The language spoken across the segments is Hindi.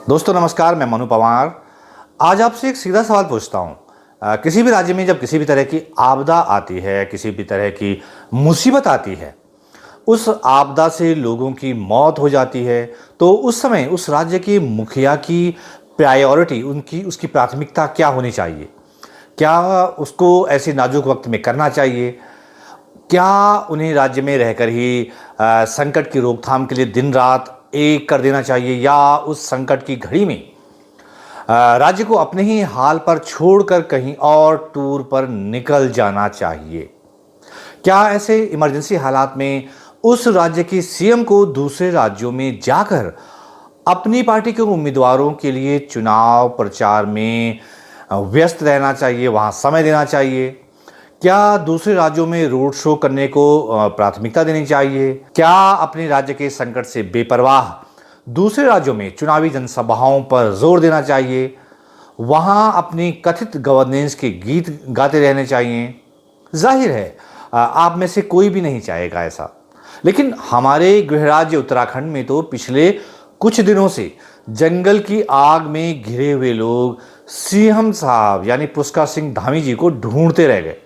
दोस्तों नमस्कार, मैं मनु पवार। आज आपसे एक सीधा सवाल पूछता हूँ। किसी भी राज्य में जब किसी भी तरह की आपदा आती है, किसी भी तरह की मुसीबत आती है, उस आपदा से लोगों की मौत हो जाती है, तो उस समय उस राज्य के मुखिया की प्रायोरिटी, उनकी उसकी प्राथमिकता क्या होनी चाहिए? क्या उसको ऐसे नाजुक वक्त में करना चाहिए? क्या उन्हें राज्य में रहकर ही संकट की रोकथाम के लिए दिन रात एक कर देना चाहिए, या उस संकट की घड़ी में राज्य को अपने ही हाल पर छोड़कर कहीं और टूर पर निकल जाना चाहिए? क्या ऐसे इमरजेंसी हालात में उस राज्य के सीएम को दूसरे राज्यों में जाकर अपनी पार्टी के उम्मीदवारों के लिए चुनाव प्रचार में व्यस्त रहना चाहिए, वहां समय देना चाहिए? क्या दूसरे राज्यों में रोड शो करने को प्राथमिकता देनी चाहिए? क्या अपने राज्य के संकट से बेपरवाह दूसरे राज्यों में चुनावी जनसभाओं पर जोर देना चाहिए? वहां अपनी कथित गवर्नेंस के गीत गाते रहने चाहिए? जाहिर है आप में से कोई भी नहीं चाहेगा ऐसा। लेकिन हमारे गृह राज्य उत्तराखंड में तो पिछले कुछ दिनों से जंगल की आग में घिरे हुए लोग सीएम साहब यानी पुष्कर सिंह धामी जी को ढूंढते रह गए।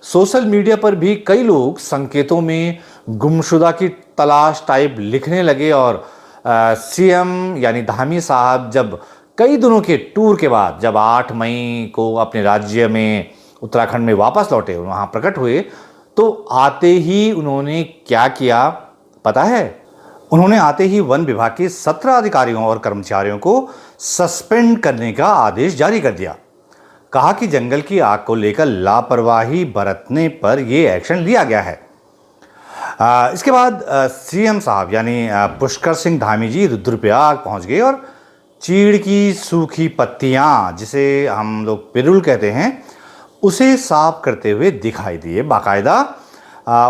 सोशल मीडिया पर भी कई लोग संकेतों में गुमशुदा की तलाश टाइप लिखने लगे, और सीएम यानी धामी साहब जब कई दिनों के टूर के बाद जब 8 मई को अपने राज्य में उत्तराखंड में वापस लौटे, वहां प्रकट हुए, तो आते ही उन्होंने क्या किया पता है? उन्होंने आते ही वन विभाग के 17 अधिकारियों और कर्मचारियों को सस्पेंड करने का आदेश जारी कर दिया। कहा कि जंगल की आग को लेकर लापरवाही बरतने पर यह एक्शन लिया गया है। इसके बाद सीएम साहब यानी पुष्कर सिंह धामी जी रुद्रप्रयाग पहुंच गए और चीड़ की सूखी पत्तियां, जिसे हम लोग पिरुल कहते हैं, उसे साफ करते हुए दिखाई दिए। बाकायदा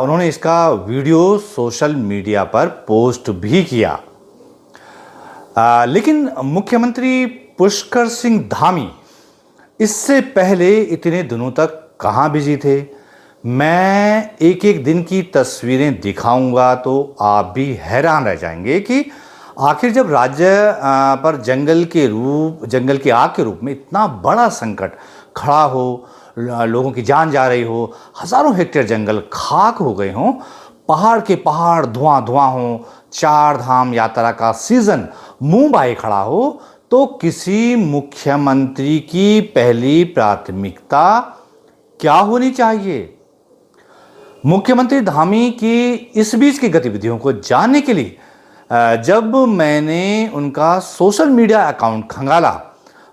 उन्होंने इसका वीडियो सोशल मीडिया पर पोस्ट भी किया। लेकिन मुख्यमंत्री पुष्कर सिंह धामी इससे पहले इतने दिनों तक कहां बिजी थे? मैं एक एक दिन की तस्वीरें दिखाऊंगा तो आप भी हैरान रह जाएंगे कि आखिर जब राज्य पर जंगल की आग के रूप में इतना बड़ा संकट खड़ा हो, लोगों की जान जा रही हो, हजारों हेक्टेयर जंगल खाक हो गए हों, पहाड़ के पहाड़ धुआं धुआं हो, 4 धाम यात्रा का सीजन मुंह बाए खड़ा हो, तो किसी मुख्यमंत्री की पहली प्राथमिकता क्या होनी चाहिए? मुख्यमंत्री धामी की इस बीच की गतिविधियों को जानने के लिए जब मैंने उनका सोशल मीडिया अकाउंट खंगाला,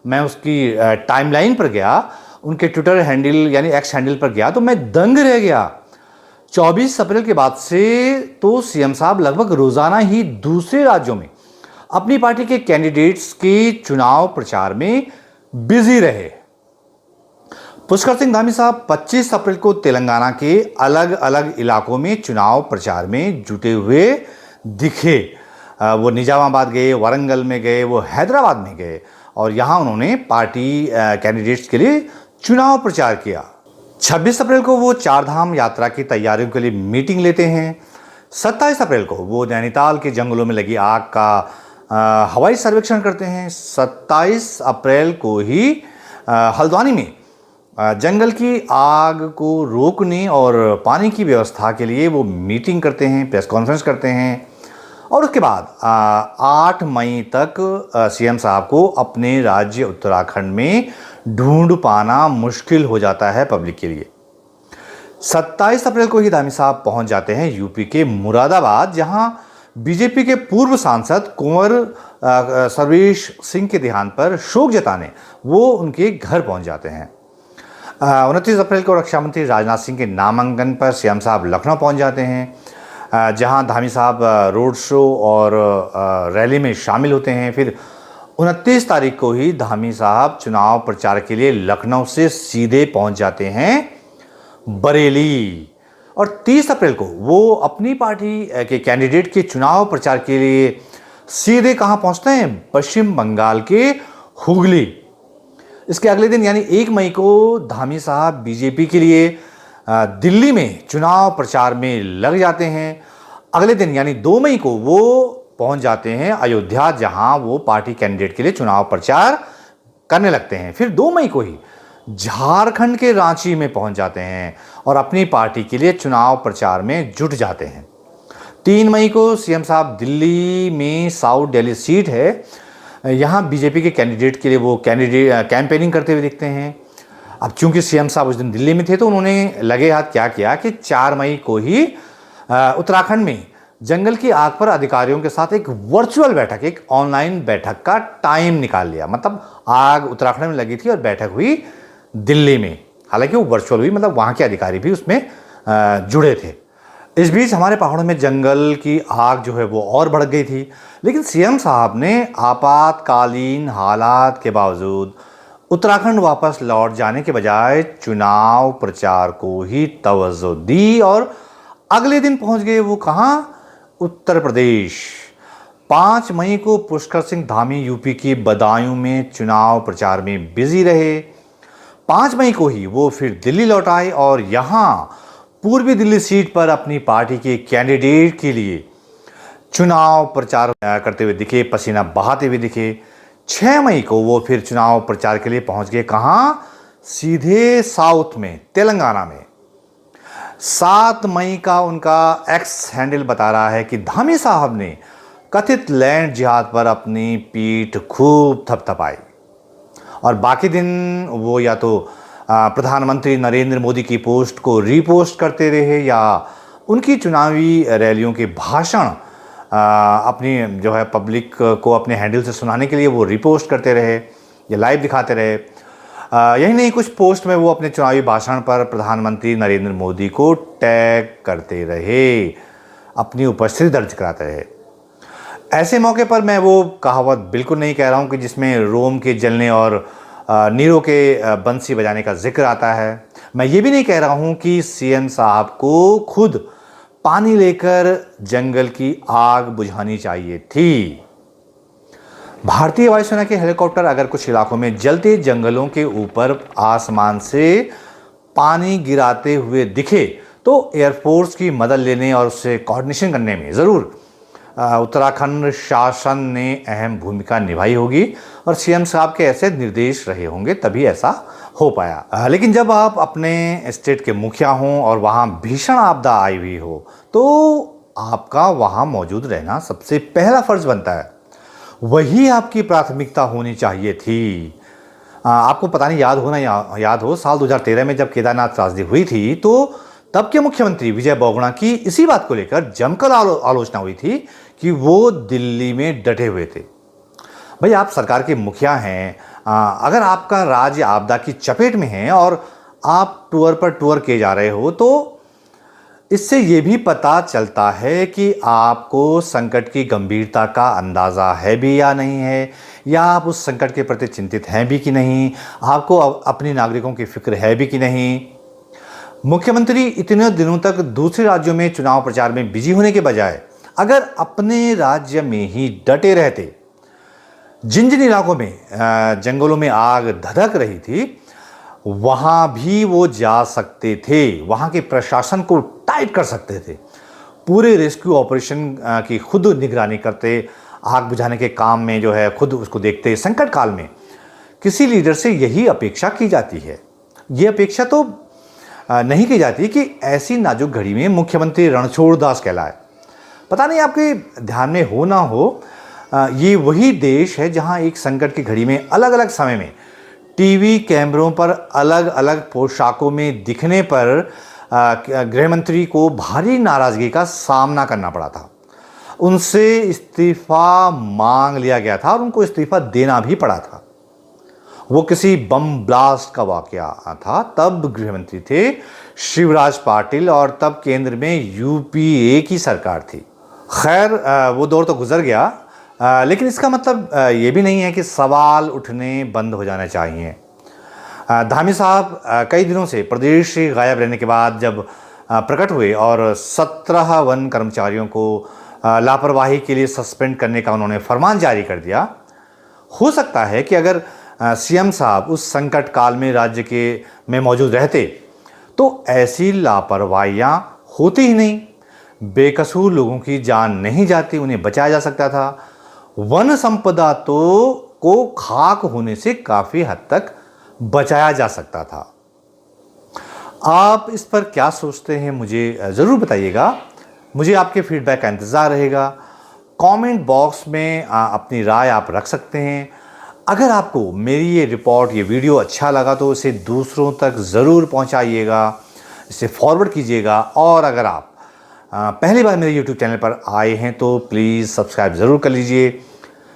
मैं उसकी टाइमलाइन पर गया, उनके ट्विटर हैंडल यानी एक्स हैंडल पर गया, तो मैं दंग रह गया। 24 अप्रैल के बाद से तो सीएम साहब लगभग रोजाना ही दूसरे राज्यों में अपनी पार्टी के कैंडिडेट्स के चुनाव प्रचार में बिजी रहे। पुष्कर सिंह धामी साहब 25 अप्रैल को तेलंगाना के अलग अलग इलाकों में चुनाव प्रचार में जुटे हुए दिखे। वो निजामाबाद गए, वारंगल में गए, वो हैदराबाद में गए, और यहां उन्होंने पार्टी कैंडिडेट्स के लिए चुनाव प्रचार किया। 26 अप्रैल को वो 4 धाम यात्रा की तैयारियों के लिए मीटिंग लेते हैं। 27 अप्रैल को वो नैनीताल के जंगलों में लगी आग का हवाई सर्वेक्षण करते हैं। 27 अप्रैल को ही हल्द्वानी में जंगल की आग को रोकने और पानी की व्यवस्था के लिए वो मीटिंग करते हैं, प्रेस कॉन्फ्रेंस करते हैं। और उसके बाद 8 मई तक सीएम साहब को अपने राज्य उत्तराखंड में ढूंढ पाना मुश्किल हो जाता है पब्लिक के लिए। 27 अप्रैल को ही धामी साहब पहुंच जाते हैं यूपी के मुरादाबाद, जहां बीजेपी के पूर्व सांसद कुंवर सर्वेश सिंह के देहांत पर शोक जताने वो उनके घर पहुंच जाते हैं। 29 अप्रैल को रक्षा मंत्री राजनाथ सिंह के नामांकन पर सीएम साहब लखनऊ पहुंच जाते हैं, जहां धामी साहब रोड शो और रैली में शामिल होते हैं। फिर 29 तारीख को ही धामी साहब चुनाव प्रचार के लिए लखनऊ से सीधे पहुंच जाते हैं बरेली, और 30 अप्रैल को वो अपनी पार्टी के कैंडिडेट के चुनाव प्रचार के लिए सीधे कहां पहुंचते हैं? पश्चिम बंगाल के हुगली। इसके अगले दिन यानी 1 मई को धामी साहब बीजेपी के लिए दिल्ली में चुनाव प्रचार में लग जाते हैं। अगले दिन यानी 2 मई को वो पहुंच जाते हैं अयोध्या, जहां वो पार्टी कैंडिडेट के लिए चुनाव प्रचार करने लगते हैं। फिर 2 मई को ही झारखंड के रांची में पहुंच जाते हैं और अपनी पार्टी के लिए चुनाव प्रचार में जुट जाते हैं। 3 मई को सीएम साहब दिल्ली में साउथ दिल्ली सीट है, यहाँ बीजेपी के कैंडिडेट के लिए वो कैंपेनिंग करते हुए दिखते हैं। अब चूंकि सीएम साहब उस दिन दिल्ली में थे तो उन्होंने लगे हाथ क्या किया कि 4 मई को ही उत्तराखंड में जंगल की आग पर अधिकारियों के साथ एक वर्चुअल बैठक, एक ऑनलाइन बैठक का टाइम निकाल लिया। मतलब आग उत्तराखंड में लगी थी और बैठक हुई दिल्ली में, हालांकि वो वर्चुअल हुई, मतलब वहाँ के अधिकारी भी उसमें जुड़े थे। इस बीच हमारे पहाड़ों में जंगल की आग जो है वो और बढ़ गई थी, लेकिन सीएम साहब ने आपातकालीन हालात के बावजूद उत्तराखंड वापस लौट जाने के बजाय चुनाव प्रचार को ही तवज्जो दी और अगले दिन पहुंच गए वो कहाँ? उत्तर प्रदेश। 5 मई को पुष्कर सिंह धामी यूपी की बदायूं में चुनाव प्रचार में बिजी रहे। 5 मई को ही वो फिर दिल्ली लौट आए और यहाँ पूर्वी दिल्ली सीट पर अपनी पार्टी के कैंडिडेट के लिए चुनाव प्रचार करते हुए दिखे, पसीना बहाते हुए दिखे। 6 मई को वो फिर चुनाव प्रचार के लिए पहुंच गए कहाँ? सीधे साउथ में, तेलंगाना में। 7 मई का उनका एक्स हैंडल बता रहा है कि धामी साहब ने कथित लैंड जिहाद पर अपनी पीठ खूब थपथपाई और बाकी दिन वो या तो प्रधानमंत्री नरेंद्र मोदी की पोस्ट को रीपोस्ट करते रहे या उनकी चुनावी रैलियों के भाषण अपनी जो है पब्लिक को अपने हैंडल से सुनाने के लिए वो रीपोस्ट करते रहे या लाइव दिखाते रहे। यही नहीं, कुछ पोस्ट में वो अपने चुनावी भाषण पर प्रधानमंत्री नरेंद्र मोदी को टैग करते रहे, अपनी उपस्थिति दर्ज कराते रहे। ऐसे मौके पर मैं वो कहावत बिल्कुल नहीं कह रहा हूँ कि जिसमें रोम के जलने और नीरो के बंसी बजाने का जिक्र आता है। मैं ये भी नहीं कह रहा हूँ कि सीएम साहब को खुद पानी लेकर जंगल की आग बुझानी चाहिए थी। भारतीय वायुसेना के हेलीकॉप्टर अगर कुछ इलाकों में जलते जंगलों के ऊपर आसमान से पानी गिराते हुए दिखे तो एयरफोर्स की मदद लेने और उससे कोऑर्डिनेशन करने में ज़रूर उत्तराखंड शासन ने अहम भूमिका निभाई होगी और सीएम साहब के ऐसे निर्देश रहे होंगे, तभी ऐसा हो पाया। लेकिन जब आप अपने स्टेट के मुखिया हों और वहाँ भीषण आपदा आई हुई हो तो आपका वहाँ मौजूद रहना सबसे पहला फर्ज बनता है, वही आपकी प्राथमिकता होनी चाहिए थी। आपको पता नहीं याद हो साल 2013 में जब केदारनाथ त्रासदी हुई थी तो तब के मुख्यमंत्री विजय बहुगुणा की इसी बात को लेकर जमकर आलोचना हुई थी कि वो दिल्ली में डटे हुए थे। भाई, आप सरकार के मुखिया हैं, अगर आपका राज्य आपदा की चपेट में है और आप टूर पर टूर किए जा रहे हो तो इससे ये भी पता चलता है कि आपको संकट की गंभीरता का अंदाज़ा है भी या नहीं है, या आप उस संकट के प्रति चिंतित हैं भी कि नहीं, आपको अपने नागरिकों की फिक्र है भी कि नहीं। मुख्यमंत्री इतने दिनों तक दूसरे राज्यों में चुनाव प्रचार में बिजी होने के बजाय अगर अपने राज्य में ही डटे रहते, जिन जिन इलाकों में जंगलों में आग धधक रही थी वहाँ भी वो जा सकते थे, वहाँ के प्रशासन को टाइट कर सकते थे, पूरे रेस्क्यू ऑपरेशन की खुद निगरानी करते, आग बुझाने के काम में जो है खुद उसको देखते। संकट काल में किसी लीडर से यही अपेक्षा की जाती है। ये अपेक्षा तो नहीं की जाती कि ऐसी नाजुक घड़ी में मुख्यमंत्री रणछोड़ दास कहलाए। पता नहीं आपके ध्यान में हो ना हो, ये वही देश है जहाँ एक संकट की घड़ी में अलग अलग समय में टीवी कैमरों पर अलग अलग पोशाकों में दिखने पर गृह मंत्री को भारी नाराजगी का सामना करना पड़ा था। उनसे इस्तीफा मांग लिया गया था और उनको इस्तीफा देना भी पड़ा था। वो किसी बम ब्लास्ट का वाकया था, तब गृह मंत्री थे शिवराज पाटिल और तब केंद्र में यूपीए की सरकार थी। खैर, वो दौर तो गुजर गया, लेकिन इसका मतलब ये भी नहीं है कि सवाल उठने बंद हो जाने चाहिए। धामी साहब कई दिनों से प्रदेश से गायब रहने के बाद जब प्रकट हुए और 17 वन कर्मचारियों को लापरवाही के लिए सस्पेंड करने का उन्होंने फरमान जारी कर दिया। हो सकता है कि अगर सीएम साहब उस संकट काल में राज्य में मौजूद रहते तो ऐसी लापरवाहियाँ होती ही नहीं। बेकसूर लोगों की जान नहीं जाती, उन्हें बचाया जा सकता था। वन संपदा को खाक होने से काफ़ी हद तक बचाया जा सकता था। आप इस पर क्या सोचते हैं मुझे ज़रूर बताइएगा। मुझे आपके फीडबैक का इंतज़ार रहेगा। कमेंट बॉक्स में अपनी राय आप रख सकते हैं। अगर आपको मेरी ये रिपोर्ट, ये वीडियो अच्छा लगा तो इसे दूसरों तक ज़रूर पहुंचाइएगा, इसे फॉरवर्ड कीजिएगा। और अगर आप पहली बार मेरे YouTube चैनल पर आए हैं तो प्लीज़ सब्सक्राइब ज़रूर कर लीजिए।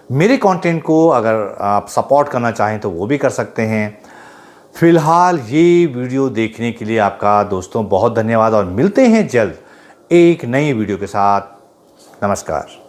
मेरे कंटेंट को अगर आप सपोर्ट करना चाहें तो वो भी कर सकते हैं। फिलहाल ये वीडियो देखने के लिए आपका दोस्तों बहुत धन्यवाद और मिलते हैं जल्द एक नई वीडियो के साथ। नमस्कार।